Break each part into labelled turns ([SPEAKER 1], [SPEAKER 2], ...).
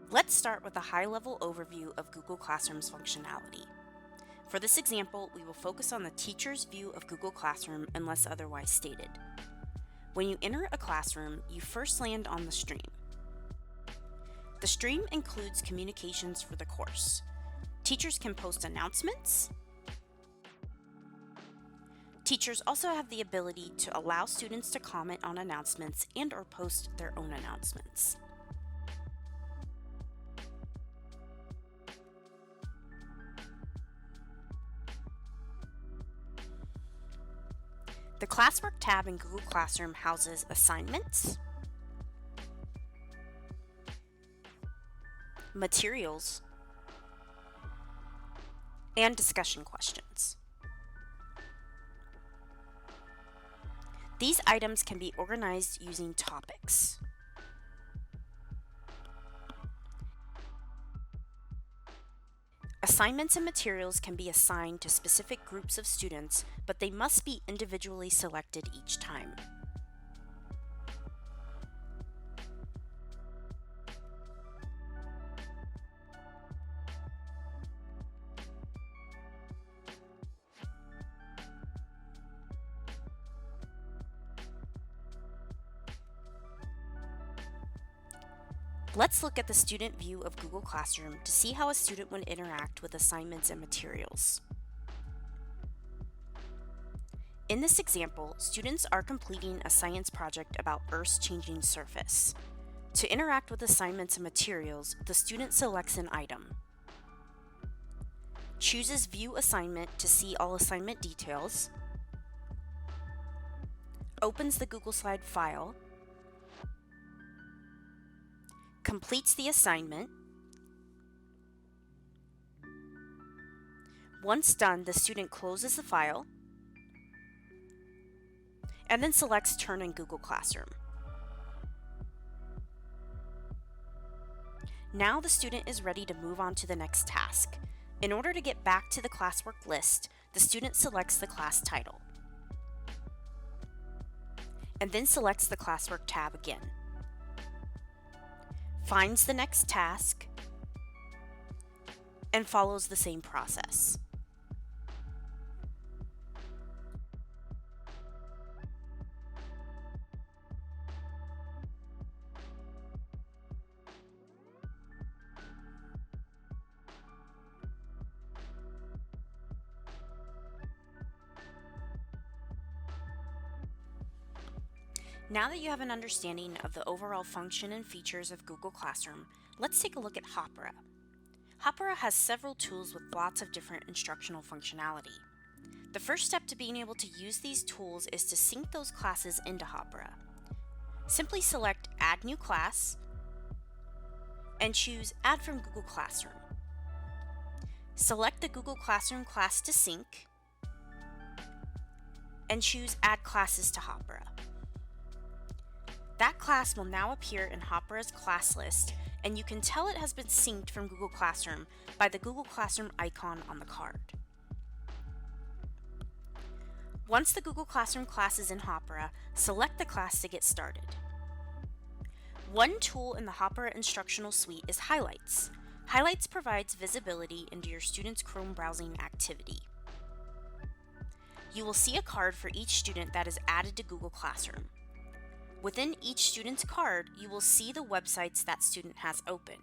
[SPEAKER 1] Let's start with a high-level overview of Google Classroom's functionality. For this example, we will focus on the teacher's view of Google Classroom unless otherwise stated. When you enter a classroom, you first land on the stream. The stream includes communications for the course. Teachers can post announcements. Teachers also have the ability to allow students to comment on announcements and/or post their own announcements. The Classwork tab in Google Classroom houses assignments, materials, and discussion questions. These items can be organized using topics. Assignments and materials can be assigned to specific groups of students, but they must be individually selected each time. Let's look at the student view of Google Classroom to see how a student would interact with assignments and materials. In this example, students are completing a science project about Earth's changing surface. To interact with assignments and materials, the student selects an item, chooses View Assignment to see all assignment details, opens the Google Slide file, completes the assignment. Once done, the student closes the file and then selects Turn in Google Classroom. Now the student is ready to move on to the next task. In order to get back to the classwork list, the student selects the class title and then selects the Classwork tab again. Finds the next task, and follows the same process. Now that you have an understanding of the overall function and features of Google Classroom, let's take a look at Hāpara. Hāpara has several tools with lots of different instructional functionality. The first step to being able to use these tools is to sync those classes into Hāpara. Simply select Add New Class and choose Add from Google Classroom. Select the Google Classroom class to sync and choose Add Classes to Hāpara. That class will now appear in Hāpara's class list, and you can tell it has been synced from Google Classroom by the Google Classroom icon on the card. Once the Google Classroom class is in Hāpara, select the class to get started. One tool in the Hāpara instructional suite is Highlights. Highlights provides visibility into your student's Chrome browsing activity. You will see a card for each student that is added to Google Classroom. Within each student's card, you will see the websites that student has open.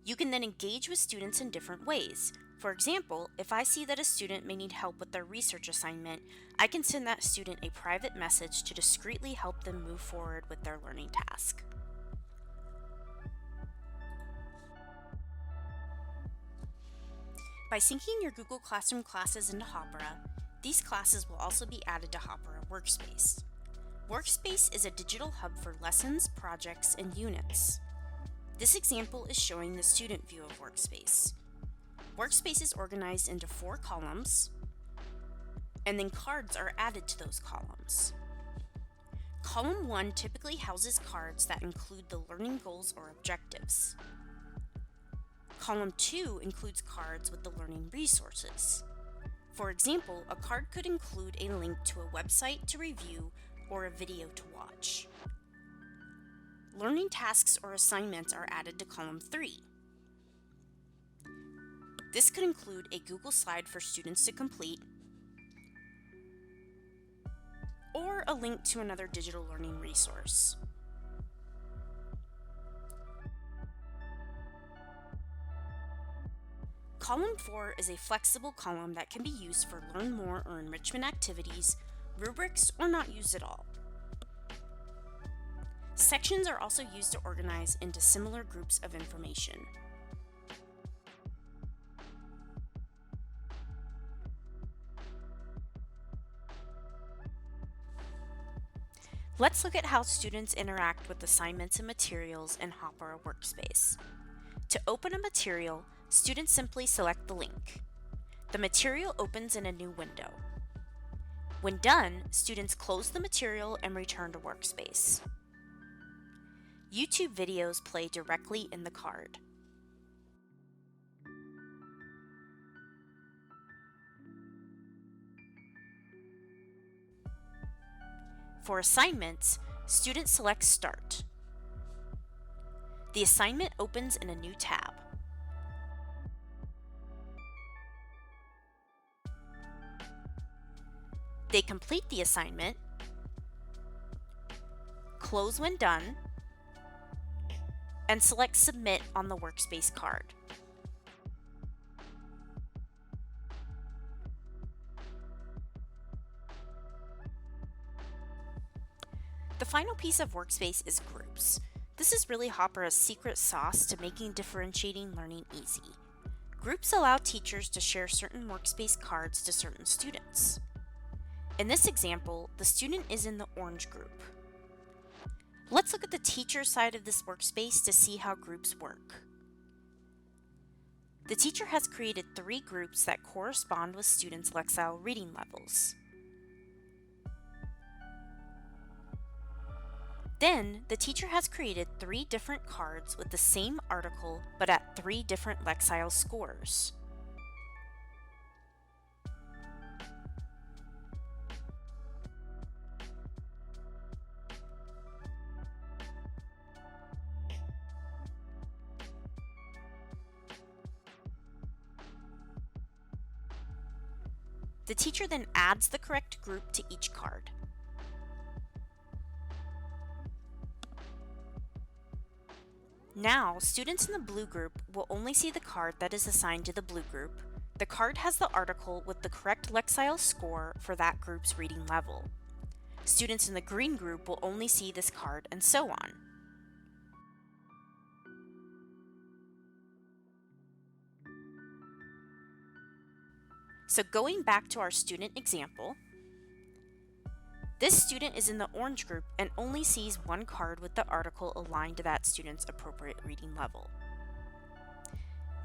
[SPEAKER 1] You can then engage with students in different ways. For example, if I see that a student may need help with their research assignment, I can send that student a private message to discreetly help them move forward with their learning task. By syncing your Google Classroom classes into Hāpara, these classes will also be added to Hāpara Workspace. Workspace is a digital hub for lessons, projects, and units. This example is showing the student view of Workspace. Workspace is organized into 4 columns, and then cards are added to those columns. Column 1 typically houses cards that include the learning goals or objectives. Column 2 includes cards with the learning resources. For example, a card could include a link to a website to review or a video to watch. learning tasks or assignments are added to column 3. This could include a Google slide for students to complete, or a link to another digital learning resource. Column 4 is a flexible column that can be used for learn more or enrichment activities, rubrics, or not used at all. Sections are also used to organize into similar groups of information. Let's look at how students interact with assignments and materials in Hāpara Workspace. To open a material, students simply select the link. The material opens in a new window. When done, students close the material and return to Workspace. YouTube videos play directly in the card. For assignments, students select Start. The assignment opens in a new tab. They complete the assignment, close when done, and select Submit on the Workspace card. The final piece of Workspace is Groups. This is really Hāpara's secret sauce to making differentiating learning easy. Groups allow teachers to share certain Workspace cards to certain students. In this example, the student is in the orange group. Let's look at the teacher side of this workspace to see how groups work. The teacher has created 3 groups that correspond with students' Lexile reading levels. Then, the teacher has created 3 different cards with the same article but at 3 different Lexile scores. The teacher then adds the correct group to each card. Now, students in the blue group will only see the card that is assigned to the blue group. The card has the article with the correct Lexile score for that group's reading level. Students in the green group will only see this card, and so on. So going back to our student example, this student is in the orange group and only sees one card with the article aligned to that student's appropriate reading level.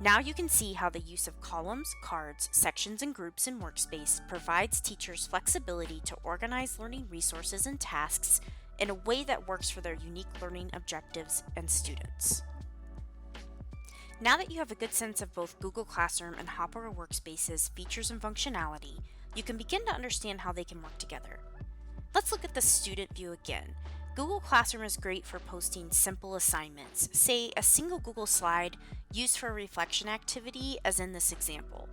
[SPEAKER 1] Now you can see how the use of columns, cards, sections, and groups in Workspace provides teachers flexibility to organize learning resources and tasks in a way that works for their unique learning objectives and students. Now that you have a good sense of both Google Classroom and Hāpara Workspace's features and functionality, you can begin to understand how they can work together. Let's look at the student view again. Google Classroom is great for posting simple assignments, say a single Google slide used for a reflection activity, as in this example.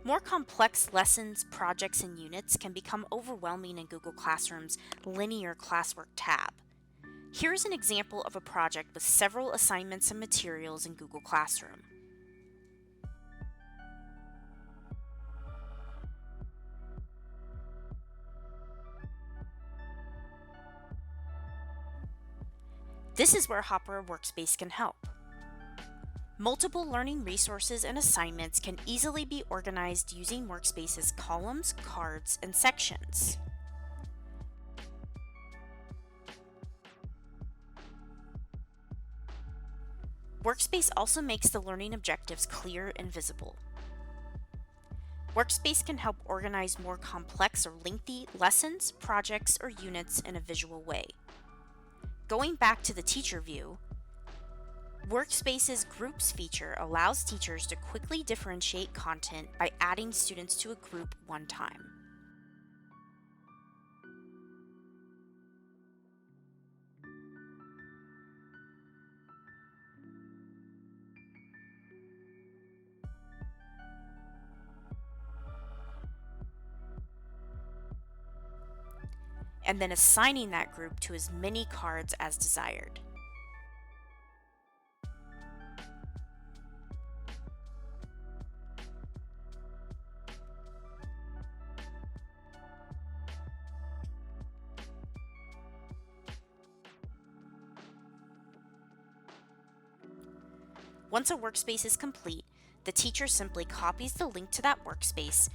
[SPEAKER 1] More complex lessons, projects, and units can become overwhelming in Google Classroom's Linear Classwork tab. Here's an example of a project with several assignments and materials in Google Classroom. This is where Hāpara Workspace can help. Multiple learning resources and assignments can easily be organized using Workspace's columns, cards, and sections. Workspace also makes the learning objectives clear and visible. Workspace can help organize more complex or lengthy lessons, projects, or units in a visual way. Going back to the teacher view, Workspace's Groups feature allows teachers to quickly differentiate content by adding students to a group one time. and then assigning that group to as many cards as desired. Once a workspace is complete, the teacher simply copies the link to that workspace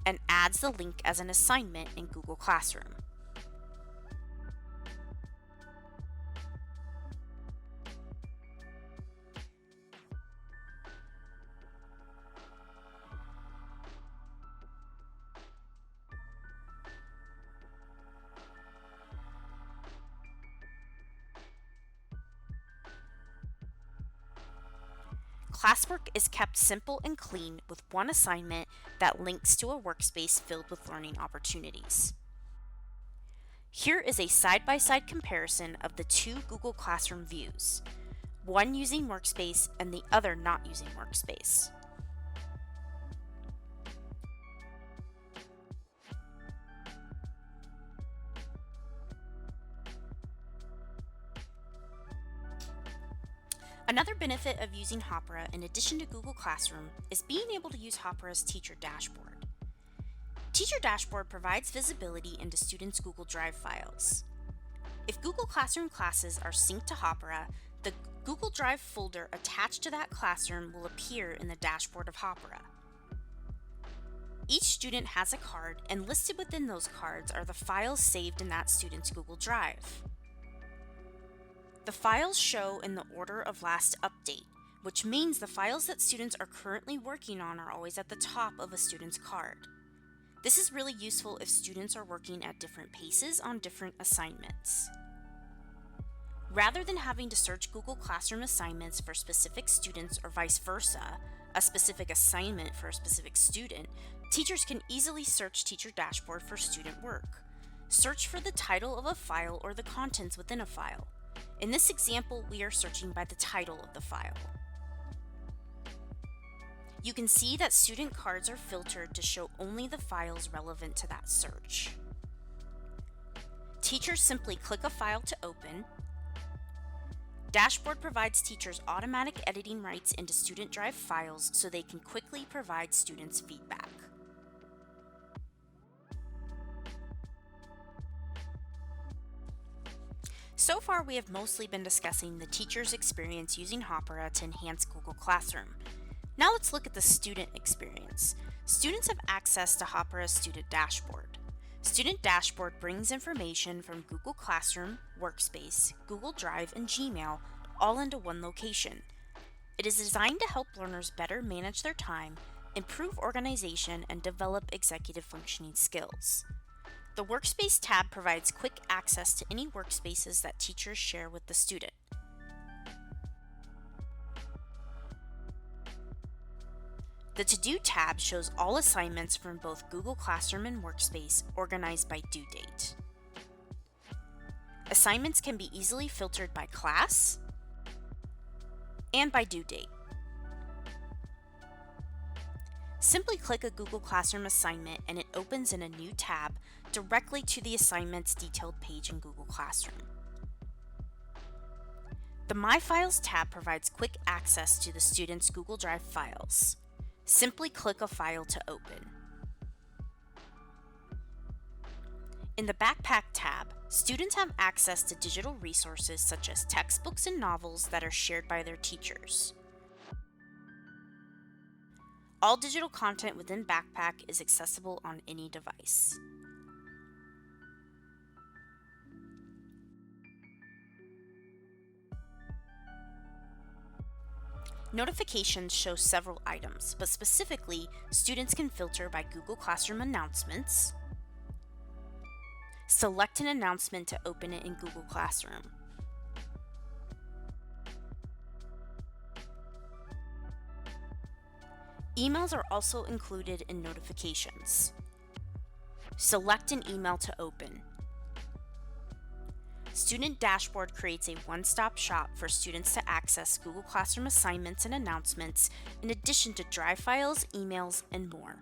[SPEAKER 1] and adds the link as an assignment in Google Classroom. Classwork is kept simple and clean with one assignment that links to a workspace filled with learning opportunities. Here is a side-by-side comparison of the two Google Classroom views, one using Workspace and the other not using Workspace. Another benefit of using Hāpara in addition to Google Classroom is being able to use Hāpara's Teacher Dashboard. Teacher Dashboard provides visibility into students' Google Drive files. If Google Classroom classes are synced to Hāpara, the Google Drive folder attached to that classroom will appear in the dashboard of Hāpara. Each student has a card, and listed within those cards are the files saved in that student's Google Drive. The files show in the order of last update, which means the files that students are currently working on are always at the top of a student's card. This is really useful if students are working at different paces on different assignments. Rather than having to search Google Classroom assignments for specific students or vice versa, a specific assignment for a specific student, teachers can easily search Teacher Dashboard for student work. Search for the title of a file or the contents within a file. In this example, we are searching by the title of the file. You can see that student cards are filtered to show only the files relevant to that search. Teachers simply click a file to open. Dashboard provides teachers automatic editing rights into Student Drive files so they can quickly provide students feedback. So far, we have mostly been discussing the teacher's experience using Hāpara to enhance Google Classroom. Now let's look at the student experience. Students have access to Hāpara's Student Dashboard. Student Dashboard brings information from Google Classroom, Workspace, Google Drive, and Gmail all into one location. It is designed to help learners better manage their time, improve organization, and develop executive functioning skills. The Workspace tab provides quick access to any workspaces that teachers share with the student. The To-Do tab shows all assignments from both Google Classroom and Workspace organized by due date. Assignments can be easily filtered by class and by due date. Simply click a Google Classroom assignment and it opens in a new tab directly to the assignment's detailed page in Google Classroom. The My Files tab provides quick access to the student's Google Drive files. Simply click a file to open. In the Backpack tab, students have access to digital resources such as textbooks and novels that are shared by their teachers. All digital content within Backpack is accessible on any device. Notifications show several items, but specifically, students can filter by Google Classroom announcements, select an announcement to open it in Google Classroom, emails are also included in notifications. Select an email to open. Student Dashboard creates a one-stop shop for students to access Google Classroom assignments and announcements, in addition to Drive files, emails, and more.